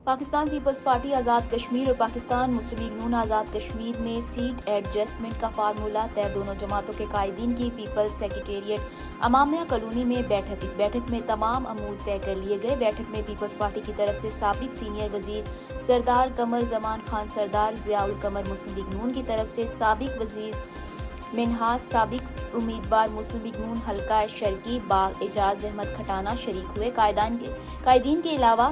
Pakistan Peoples party Azad Kashmir اور پاکستان مسلم league نون آزاد کشمیر میں set adjustment کا فارمولہ طے دونوں جماعتوں کے قائدین کی پیپلز سیکریٹریٹ امامیہ کالونی میں بیٹھک۔ اس بیٹھک میں تمام امور طے کر لیے گئے۔ بیٹھک میں پیپلز پارٹی کی طرف سے سابق سینئر وزیر سردار قمر زمان خان، سردار ضیاء القمر مسلم لیگ نون کی طرف سے سابق وزیر منہاس، سابق امیدوار مسلم لیگ نون حلقہ شرقی باغ اعجاز احمد کھٹانہ شریک ہوئے۔ قائدین کے علاوہ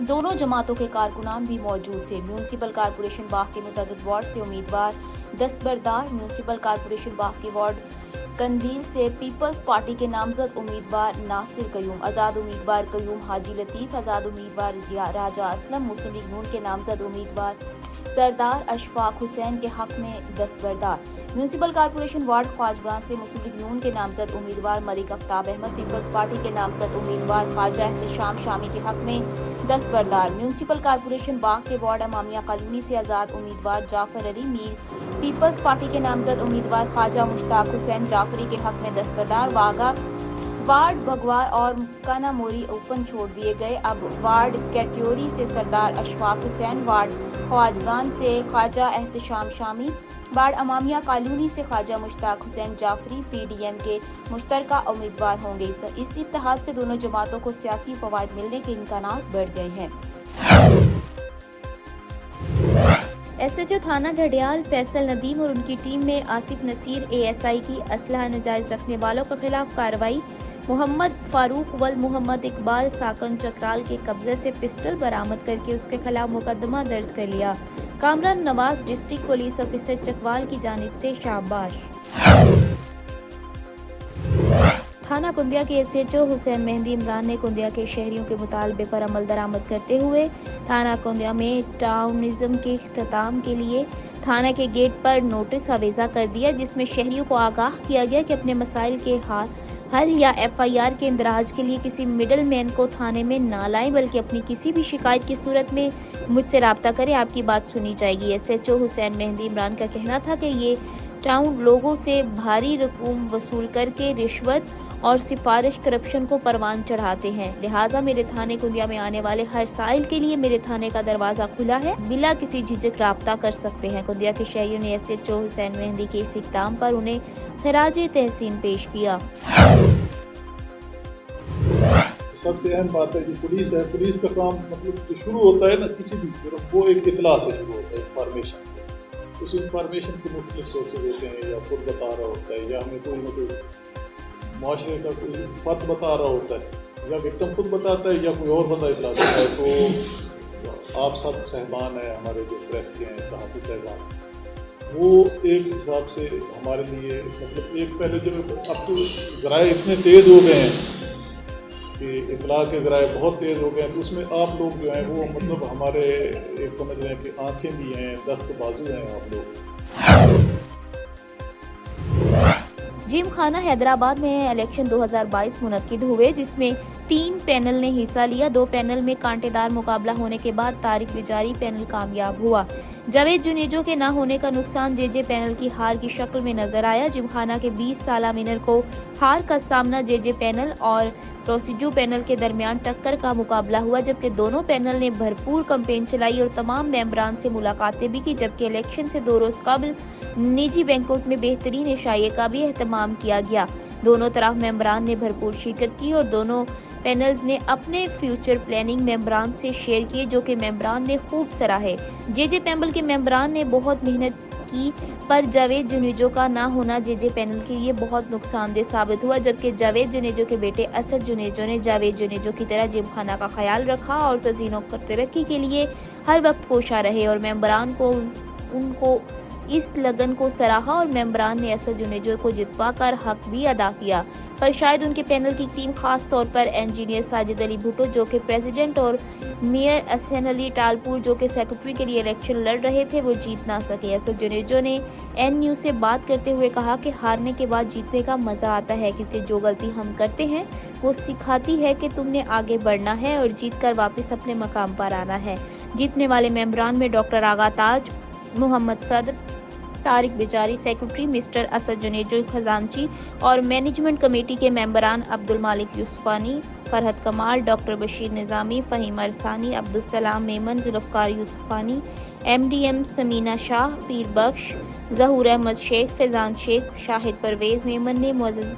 دونوں جماعتوں کے کارکنان بھی موجود تھے۔ میونسپل کارپوریشن باغ کے متعدد وارڈ سے امیدوار دستبردار، میونسپل کارپوریشن باغ کے وارڈ قندیل سے پیپلز پارٹی کے نامزد امیدوار ناصر قیوم، آزاد امیدوار قیوم حاجی لطیف، آزاد امیدوار راجہ اسلم، مسلم لیگ نون کے نامزد امیدوار سردار اشفاق حسین کے حق میں دستبردار۔ میونسپل کارپوریشن وارڈ خواجگان سے مسلم لیگ نون کے نامزد امیدوار ملک آفتاب احمد، پیپلز پارٹی کے نامزد امیدوار خواجہ احتشام شامی کے حق میں دستبردار۔ میونسپل کارپوریشن باغ کے وارڈ امامیہ کالونی سے آزاد امیدوار جعفر علی میر، پیپلز پارٹی کے نامزد امیدوار خواجہ مشتاق حسین جعفری کے حق میں دستبردار۔ واگا وارڈ بھگوار اور کانا موری اوپن چھوڑ دیے گئے۔ اب وارڈ کیٹیوری سے سردار اشفاق حسین، وارڈ خواجگان سے خواجہ احتشام شامی، وارڈ امامیہ کالونی سے خواجہ مشتاق حسین جعفری پی ڈی ایم کے مشترکہ امیدوار ہوں گے۔ اس اتحاد سے دونوں جماعتوں کو سیاسی فوائد ملنے کے امکانات بڑھ گئے ہیں۔ ایس ایچ او تھانہ ڈھڈیال فیصل ندیم اور ان کی ٹیم میں Asif Naseer A S I کی اسلحہ ناجائز رکھنے والوں کے خلاف کارروائی۔ محمد فاروق ولد محمد اقبال ساکن چکرال کے قبضے سے پسٹل برآمد کر کے اس کے خلاف مقدمہ درج کر لیا۔ کامران نواز ڈسٹرکٹ پولیس آفیسر چکوال کی جانب سے شاباش۔ تھانہ کندیا کے ایس ایچ او حسین مہدی عمران نے کندیا کے شہریوں کے مطالبے پر عمل درآمد کرتے ہوئے تھانہ کندیا میں ٹاؤنزم کے اختتام کے لیے تھانہ کے گیٹ پر نوٹس آویزاں کر دیا، جس میں شہریوں کو آگاہ کیا گیا کہ اپنے مسائل کے حل یا ایف آئی آر کے اندراج کے لیے کسی مڈل مین کو تھانے میں نہ لائیں، بلکہ اپنی کسی بھی شکایت کی صورت میں مجھ سے رابطہ کریں، آپ کی بات سنی جائے گی۔ ایس ایچ او حسین مہدی عمران کا کہنا تھا کہ یہ ٹاؤن لوگوں سے بھاری رقوم وصول کر کے رشوت اور سفارش کرپشن کو پروان چڑھاتے ہیں، لہٰذا میرے تھانے کندیا میں آنے والے ہر سائل کے لیے میرے تھانے کا دروازہ کھلا ہے، بلا کسی جھجک رابطہ کر سکتے ہیں۔ کندیا کے شہریوں نے ایس ایچ او حسین مہدی کے اس اقدام پر انہیں خراج تحسین پیش کیا۔ سب سے اہم بات ہے کہ پولیس ہے، پولیس کا کام مطلب جو شروع ہوتا ہے نا کسی بھی جرم، وہ ایک اطلاع سے شروع ہوتا ہے، انفارمیشن سے۔ اس انفارمیشن کے مختلف سورسز ہوتے ہیں، یا خود بتا رہا ہوتا ہے، یا ہمیں کوئی نہ کوئی معاشرے کا کوئی فرد بتا رہا ہوتا ہے، یا وکٹم خود بتاتا ہے یا کوئی اور بندہ اطلاع دیتا ہے۔ تو آپ سب صاحبان ہیں، ہمارے جو پریس کے ہیں صحافی صاحبان، وہ ایک حساب سے ہمارے لیے مطلب ایک پہلے جب اب تو ذرائع اتنے تیز ہو گئے ہیں کہ اطلاع کے ذرائع بہت تیز ہو گئے ہیں، تو اس میں آپ لوگ جو ہیں وہ مطلب ہمارے ایک سمجھ رہے ہیں کہ آنکھیں بھی ہیں، دست بازو ہیں آپ لوگ۔ جم خانہ حیدرآباد میں الیکشن 2022 منعقد ہوئے، جس میں 3 پینل نے حصہ لیا۔ 2 پینل میں کانٹے دار مقابلہ ہونے کے بعد طارق بجاری پینل کامیاب ہوا۔ جاوید جنیجو کے نہ ہونے کا نقصان جے جے پینل کی ہار کی شکل میں نظر آیا۔ جم خانہ کے 20 سالہ ونر کو ہار کا سامنا جے جے پینل اور پروسیجو پینل کے درمیان ٹکر کا مقابلہ ہوا، جبکہ دونوں پینل نے بھرپور کمپین چلائی اور تمام ممبران سے ملاقاتیں بھی کی، جبکہ الیکشن سے 2 روز قبل نجی بینکٹ میں بہترین عشائیے کا بھی اہتمام کیا گیا۔ دونوں طرف ممبران نے بھرپور شرکت کی اور دونوں پینلز نے اپنے فیوچر پلاننگ ممبران سے شیئر کیے، جو کہ ممبران نے خوب سراہے۔ جے جے پینل کے ممبران نے بہت محنت کی، پر جاوید جنیجو کا نہ ہونا جے جے پینل کے لیے بہت نقصان دہ ثابت ہوا، جبکہ جاوید جنیجو کے بیٹے اسد جنیجو نے جاوید جنیجو کی طرح جم خانہ کا خیال رکھا اور تزئین و ترقی کے لیے ہر وقت کوشاں رہے، اور ممبران کو ان کو اس لگن کو سراہا اور ممبران نے اسد جنیجو کو جتوا کر حق بھی ادا کیا۔ پر شاید ان کے پینل کی ٹیم، خاص طور پر انجینئر ساجد علی بھٹو جو کہ پریزیڈنٹ اور میئر احسن علی ٹالپور جو کہ سیکرٹری کے لیے الیکشن لڑ رہے تھے، وہ جیت نہ سکے۔ اسد جنیجو نے این نیوز سے بات کرتے ہوئے کہا کہ ہارنے کے بعد جیتنے کا مزہ آتا ہے، کیونکہ جو غلطی ہم کرتے ہیں وہ سکھاتی ہے کہ تم نے آگے بڑھنا ہے اور جیت کر واپس اپنے مقام پر آنا ہے۔ جیتنے والے ممبران میں ڈاکٹر آغا تاج، محمد صدر، طارق بیچاری سیکرٹری، مسٹر اسد جنیجو خزانچی اور مینجمنٹ کمیٹی کے ممبران Abdul Malik Yousfani, Farhat Kamal, doctor Bashir Nizami, Faheem Arsani, Abdul Salam Memon, Zulfiqar Yousfani, M D M Samina Shah, Pir Bakhsh, Zahoor Ahmed شیخ، فیضان شیخ، شاہد پرویز میمن نے معزز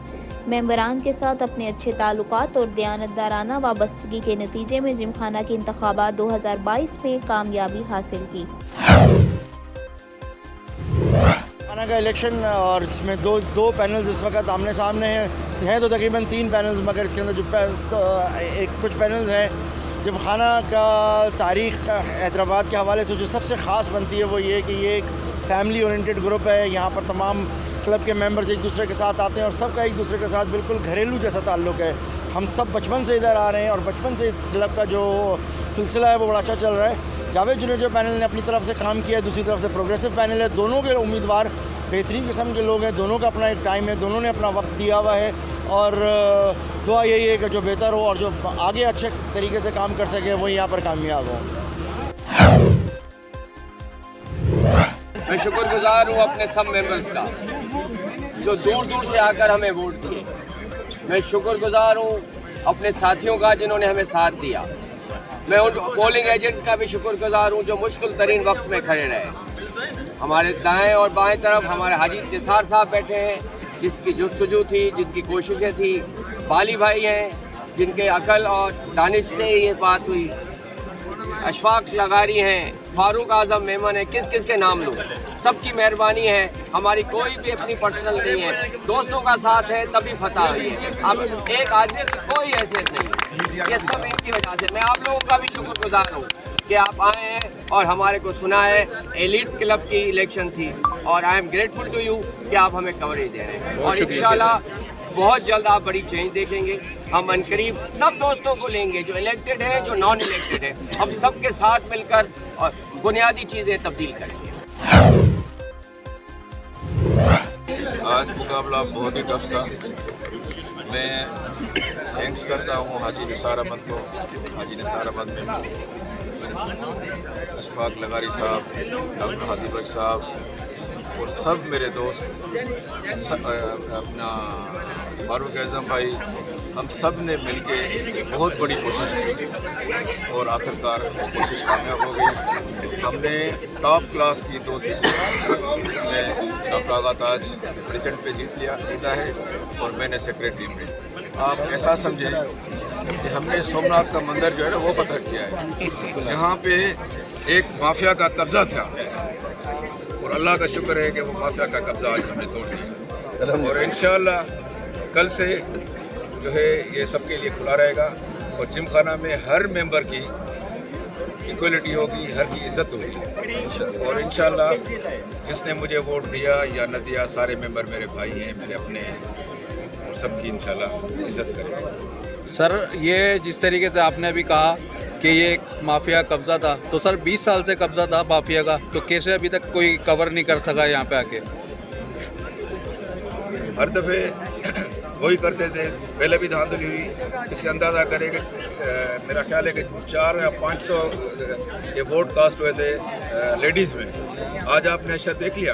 ممبران کے ساتھ اپنے اچھے تعلقات اور دیانتدارانہ وابستگی کے نتیجے میں جم خانہ کے انتخابات 2022 میں کامیابی حاصل کی۔ خانہ کا الیکشن اور اس میں دو پینلز اس وقت آمنے سامنے ہیں تو تقریباً 3 پینلز، مگر اس کے اندر جو کچھ پینلز ہیں جب خانہ کا تاریخ حیدرآباد کے حوالے سے جو سب سے خاص بنتی ہے وہ یہ کہ یہ ایک فیملی اورینٹڈ گروپ ہے۔ یہاں پر تمام کلب کے ممبرز ایک دوسرے کے ساتھ آتے ہیں اور سب کا ایک دوسرے کے ساتھ بالکل گھریلو جیسا تعلق ہے۔ ہم سب بچپن سے ادھر آ رہے ہیں اور بچپن سے اس کلب کا جو سلسلہ ہے وہ بڑا اچھا چل رہا ہے۔ جاوید جنیجو پینل نے اپنی طرف سے کام کیا ہے، دوسری طرف سے پروگریسو پینل ہے۔ دونوں کے امیدوار بہترین قسم کے لوگ ہیں، دونوں کا اپنا ایک ٹائم ہے، دونوں نے اپنا وقت دیا ہوا ہے اور دعا یہی ہے کہ جو بہتر ہو اور جو آگے اچھے طریقے سے کام کر سکے وہ یہاں پر کامیاب ہو۔ میں شکر گزار ہوں اپنے سب ممبرز کا جو دور دور سے آ کر ہمیں ووٹ دیے۔ میں شکر گزار ہوں اپنے ساتھیوں کا جنہوں نے ہمیں ساتھ دیا۔ میں ان پولنگ ایجنٹس کا بھی شکر گزار ہوں جو مشکل ترین وقت میں کھڑے رہے۔ ہمارے دائیں اور بائیں طرف ہمارے حاجی انتصار صاحب بیٹھے ہیں جس کی جستجو تھی، جن کی کوششیں تھی، بالی بھائی ہیں جن کے عقل اور دانش سے یہ بات ہوئی، اشفاق لغاری ہیں، فاروق اعظم میمن ہے، کس کس کے نام لوں، سب کی مہربانی ہے۔ ہماری کوئی بھی اپنی پرسنل نہیں ہے، دوستوں کا ساتھ ہے تبھی فتح ہوئی ہے۔ اب ایک آدمی کی کوئی حیثیت نہیں، یہ سب ان کی وجہ سے۔ میں آپ لوگوں کا بھی شکر گزار ہوں کہ آپ آئے ہیں اور ہمارے کو سنا ہے۔ ایلیٹ کلب کی الیکشن تھی اور I am grateful to you کہ آپ ہمیں کوریج دے رہے ہیں اور انشاءاللہ بہت جلد آپ بڑی چینج دیکھیں گے۔ ہم عنقریب سب دوستوں کو لیں گے جو الیکٹڈ ہیں، جو نان الیکٹڈ ہیں، ہم سب کے ساتھ مل کر اور بنیادی چیزیں تبدیل کریں گے۔ آج مقابلہ بہت ہی ٹف تھا۔ میں تھینکس کرتا ہوں حاجی نثار احمد کو، حاجی نثار احمد میں اشفاق لغاری صاحب، ڈاکٹر ہادی بخش صاحب اور سب میرے دوست، اپنا فاروق اعظم بھائی، ہم سب نے مل کے بہت بڑی کوشش کی اور آخرکار وہ کوشش کامیاب ہو گئی۔ ہم نے ٹاپ کلاس کی 2 سیٹیں، جس میں ڈاکٹر آغا تاج پریزیڈنٹ پہ جیتا ہے اور میں نے سیکریٹری میں۔ آپ ایسا سمجھیں کہ ہم نے سومناتھ کا مندر جو ہے نا وہ فتح کیا ہے، جہاں پہ ایک مافیا کا قبضہ تھا اور اللہ کا شکر ہے کہ وہ مافیا کا قبضہ آج ہم نے توڑ دیا اور انشاءاللہ کل سے جو ہے یہ سب کے لیے کھلا رہے گا اور جم خانہ میں ہر ممبر کی ایکویلٹی ہوگی، ہر کی عزت ہوگی اور انشاءاللہ جس نے مجھے ووٹ دیا یا نہ دیا سارے ممبر میرے بھائی ہیں، میرے اپنے ہیں اور سب کی انشاءاللہ عزت کریں گے۔ سر یہ جس طریقے سے آپ نے ابھی کہا کہ یہ ایک مافیا قبضہ تھا، تو سر 20 سال سے قبضہ تھا مافیا کا، تو کیسے ابھی تک کوئی کور نہیں کر سکا یہاں پہ آ کے؟ ہر دفعے وہی کرتے تھے، پہلے بھی دھاندلی ہوئی، اس سے اندازہ کرے کہ میرا خیال ہے کہ 400 یا 500 یہ ووٹ کاسٹ ہوئے تھے لیڈیز میں۔ آج آپ نے اچھا دیکھ لیا،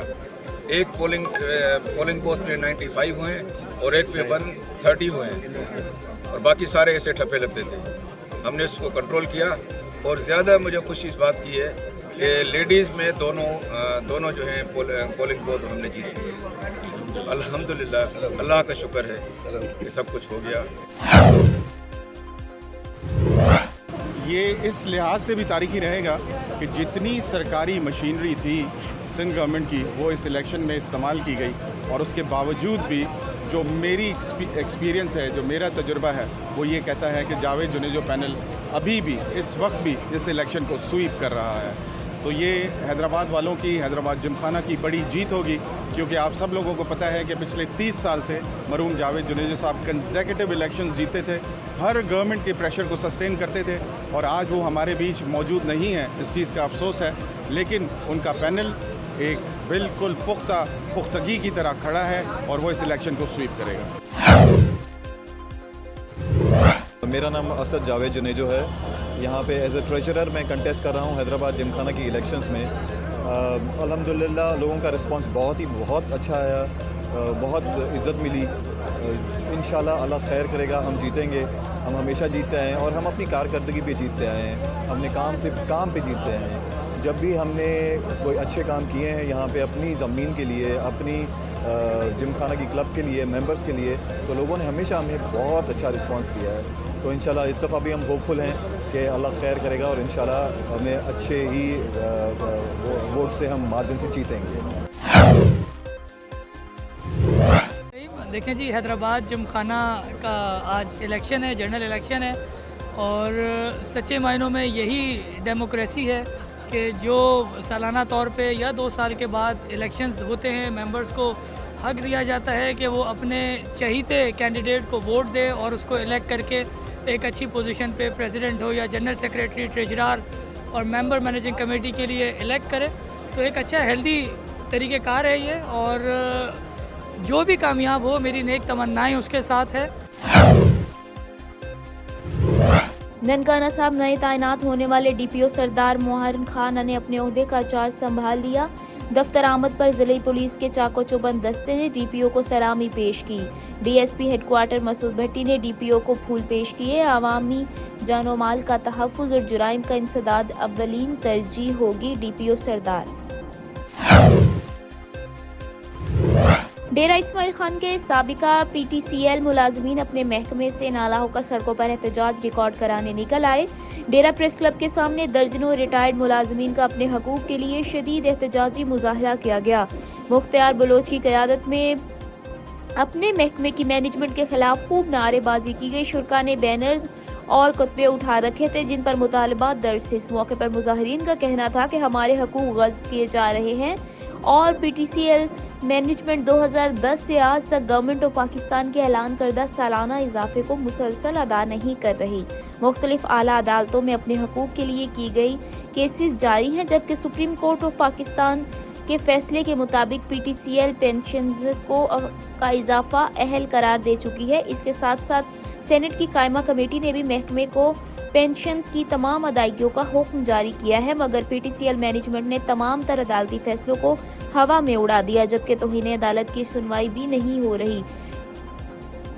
ایک پولنگ بوتھ میں 95 ہوئے ہیں اور ایک میں 130 ہوئے ہیں اور باقی سارے ایسے ٹھپے لگتے تھے۔ ہم نے اس کو کنٹرول کیا اور زیادہ مجھے خوشی اس بات کی ہے کہ لیڈیز میں دونوں جو ہیں پولنگ بوتھ ہم نے جیت لیے۔ الحمدللہ، اللہ کا شکر ہے کہ سب کچھ ہو گیا۔ یہ اس لحاظ سے بھی تاریخی رہے گا کہ جتنی سرکاری مشینری تھی سندھ گورنمنٹ کی وہ اس الیکشن میں استعمال کی گئی اور اس کے باوجود بھی جو میری ایکسپیرینس ہے، جو میرا تجربہ ہے، وہ یہ کہتا ہے کہ جاوید جنیجو پینل ابھی بھی اس وقت بھی اس الیکشن کو سویپ کر رہا ہے۔ تو یہ حیدرآباد والوں کی، حیدرآباد جم خانہ کی بڑی جیت ہوگی، کیونکہ آپ سب لوگوں کو پتہ ہے کہ پچھلے 30 سال سے مرحوم جاوید جنیجو صاحب کنزیکٹیو الیکشنز جیتے تھے، ہر گورنمنٹ کے پریشر کو سسٹین کرتے تھے اور آج وہ ہمارے بیچ موجود نہیں ہیں، اس چیز کا افسوس ہے، لیکن ان کا پینل ایک بالکل پختگی کی طرح کھڑا ہے اور وہ اس الیکشن کو سویپ کرے گا۔ میرا نام اسد جاوید جنیجو ہے، یہاں پہ ایز اے ٹریجرر میں کنٹیسٹ کر رہا ہوں حیدرآباد جم خانہ کی الیکشنز میں الحمدللہ لوگوں کا رسپانس بہت اچھا آیا، بہت عزت ملی۔ انشاءاللہ اللہ خیر کرے گا، ہم جیتیں گے، ہم ہمیشہ جیتتے آئے ہیں اور ہم اپنی کارکردگی پہ جیتتے آئے ہیں، ہم نے کام پہ جیتتے آئے ہیں۔ جب بھی ہم نے کوئی اچھے کام کیے ہیں یہاں پہ اپنی زمین کے لیے، اپنی جم خانہ کی کلب کے لیے، ممبرز کے لیے، تو لوگوں نے ہمیشہ ہمیں بہت اچھا رسپانس دیا ہے۔ تو انشاءاللہ اس دفعہ بھی ہم ہوپفل ہیں کہ اللہ خیر کرے گا اور انشاءاللہ ہمیں اچھے ہی ووٹ سے ہم مارجن سے جیتیں گے۔ دیکھیں جی، حیدرآباد جم خانہ کا آج الیکشن ہے، جنرل الیکشن ہے، اور سچے معنوں میں یہی ڈیموکریسی ہے کہ جو سالانہ طور پہ یا 2 سال کے بعد الیکشنز ہوتے ہیں، ممبرز کو حق دیا جاتا ہے کہ وہ اپنے چہیتے کینڈیڈیٹ کو ووٹ دے اور اس کو الیکٹ کر کے ایک اچھی پوزیشن پہ پریزیڈنٹ ہو یا جنرل سیکریٹری، ٹریجرار اور ممبر مینیجنگ کمیٹی کے لیے الیکٹ کرے۔ تو ایک اچھا ہیلدی طریقہ کار ہے یہ، اور جو بھی کامیاب ہو میری نیک تمنائیں اس کے ساتھ ہے۔ ننکانہ صاحب نئے تعینات ہونے والے ڈی پی او سردار محرم خان نے اپنے عہدے کا چارج سنبھال لیا۔ دفتر آمد پر ضلعی پولیس کے چاق و چوبند دستے نے ڈی پی او کو سلامی پیش کی۔ D S P head quarter Masood Bhatti نے ڈی پی او کو پھول پیش کیے۔ عوامی جان و مال کا تحفظ اور جرائم کا انسداد اولین ترجیح ہوگی، ڈی پی او سردار۔ ڈیرہ اسماعیل خان کے سابقہ پی ٹی سی ایل ملازمین اپنے محکمے سے نالا ہو کر سڑکوں پر احتجاج ریکارڈ کرانے نکل آئے۔ ڈیرہ پریس کلب کے سامنے درجنوں ریٹائرڈ ملازمین کا اپنے حقوق کے لیے شدید احتجاجی مظاہرہ کیا گیا۔ مختار بلوچ کی قیادت میں اپنے محکمے کی مینجمنٹ کے خلاف خوب نعرے بازی کی گئی۔ شرکاء نے بینرز اور خطبے اٹھا رکھے تھے جن پر مطالبات درج تھے۔ اس موقع پر مظاہرین کا کہنا تھا کہ ہمارے حقوق غصب کیے جا رہے ہیں اور P T C L management 2010 سے آج تک گورنمنٹ آف پاکستان کے اعلان کردہ سالانہ اضافے کو مسلسل ادا نہیں کر رہی۔ مختلف اعلیٰ عدالتوں میں اپنے حقوق کے لیے کی گئی کیسز جاری ہیں، جبکہ سپریم کورٹ آف پاکستان کے فیصلے کے مطابق P T C L pensions کا اضافہ اہل قرار دے چکی ہے۔ اس کے ساتھ ساتھ سینٹ کی قائمہ کمیٹی نے بھی محکمے کو پینشنز کی تمام ادائیگیوں کا حکم جاری کیا ہے، مگر P T C L management نے تمام تر عدالتی فیصلوں کو ہوا میں اڑا دیا، جبکہ توہین عدالت کی سنوائی بھی نہیں ہو رہی،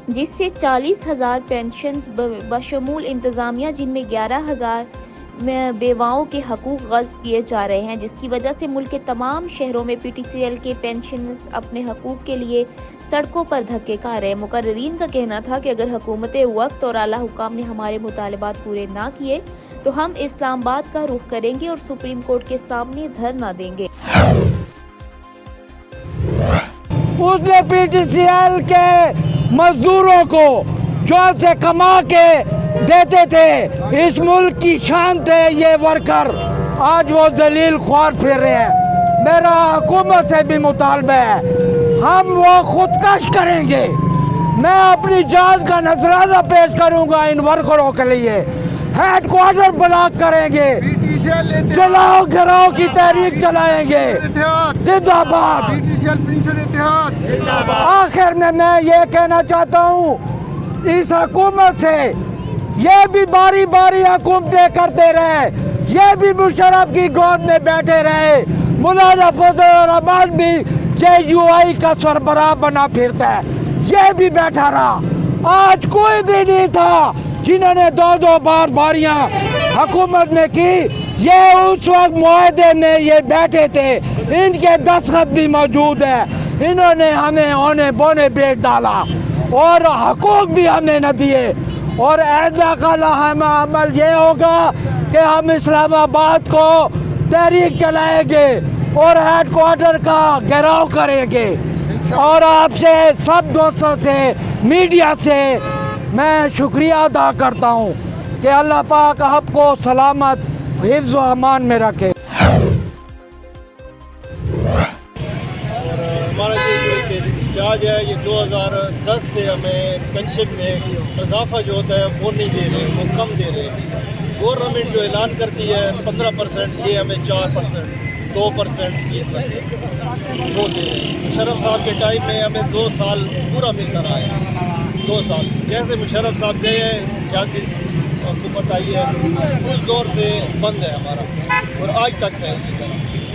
جس سے 40,000 پینشنز بشمول انتظامیہ جن میں 11,000 بیواؤں کے حقوق غصب کیے جا رہے ہیں، جس کی وجہ سے ملک کے تمام شہروں میں پی ٹی سی ایل کے پینشنرز اپنے حقوق کے لیے سڑکوں پر دھکے کھا رہے ہیں۔ مقررین کا کہنا تھا کہ اگر حکومت وقت اور اعلیٰ حکام نے ہمارے مطالبات پورے نہ کیے تو ہم اسلام آباد کا رخ کریں گے اور سپریم کورٹ کے سامنے دھرنا دیں گے۔ اس نے پی ٹی سی ایل کے مزدوروں کو جو سے کما کے دیتے تھے، اس ملک کی شان تھے یہ ورکر، آج وہ ذلیل خوار پھر رہے ہیں۔ میرا حکومت سے بھی مطالبہ ہے، ہم وہ خودکش کریں گے۔ میں اپنی جان کا نذرانہ پیش کروں گا ان ورکروں کے لیے، ہیڈ کوارٹر بلاک کریں گے، چلاؤ گھراؤ کی تحریک چلائیں گے، زندہ باد۔ آخر میں یہ کہنا چاہتا ہوں اس حکومت سے، یہ بھی باری باری حکومتیں کرتے رہے، یہ بھی مشرف کی گود میں بیٹھے رہے، مولانا فضل الرحمان بھی جے یو آئی کا سربراہ بنا پھرتا ہے، یہ بھی بیٹھا رہا۔ آج کوئی بھی نہیں تھا جنہوں نے 2 بار باریاں حکومت میں کی، یہ اس وقت معاہدے میں یہ بیٹھے تھے، ان کے دستخط بھی موجود ہے، انہوں نے ہمیں اونے بونے بیچ ڈالا اور حقوق بھی ہمیں نہ دیے۔ اور آئندہ کا لازمہ عمل یہ ہوگا کہ ہم اسلام آباد کو تحریک چلائیں گے اور ہیڈ کوارٹر کا گھیراؤ کریں گے۔ اور آپ سے سب دوستوں سے، میڈیا سے میں شکریہ ادا کرتا ہوں کہ اللہ پاک آپ کو سلامت حفظ و امان میں رکھے۔ ہمارا جو احتجاج ہے یہ 2010 سے ہمیں پینشن میں اضافہ جو ہوتا ہے وہ نہیں دے رہے، وہ کم دے رہے ہیں۔ گورنمنٹ جو اعلان کرتی ہے 15%، یہ ہمیں 4%، 2%، 3% وہ دے رہے ہیں۔ مشرف صاحب کے ٹائم میں ہمیں 2 سال پورا ملتا رہا ہے، 2 سال جیسے مشرف صاحب گئے ہیں، سیاسی حکومت آئی ہے، اس دور سے بند ہے ہمارا اور آج تک ہے اسی طرح۔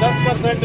10%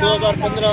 2015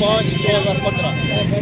12/5/2015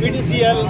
PDCL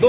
2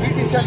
PTCL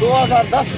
2010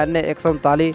NA 139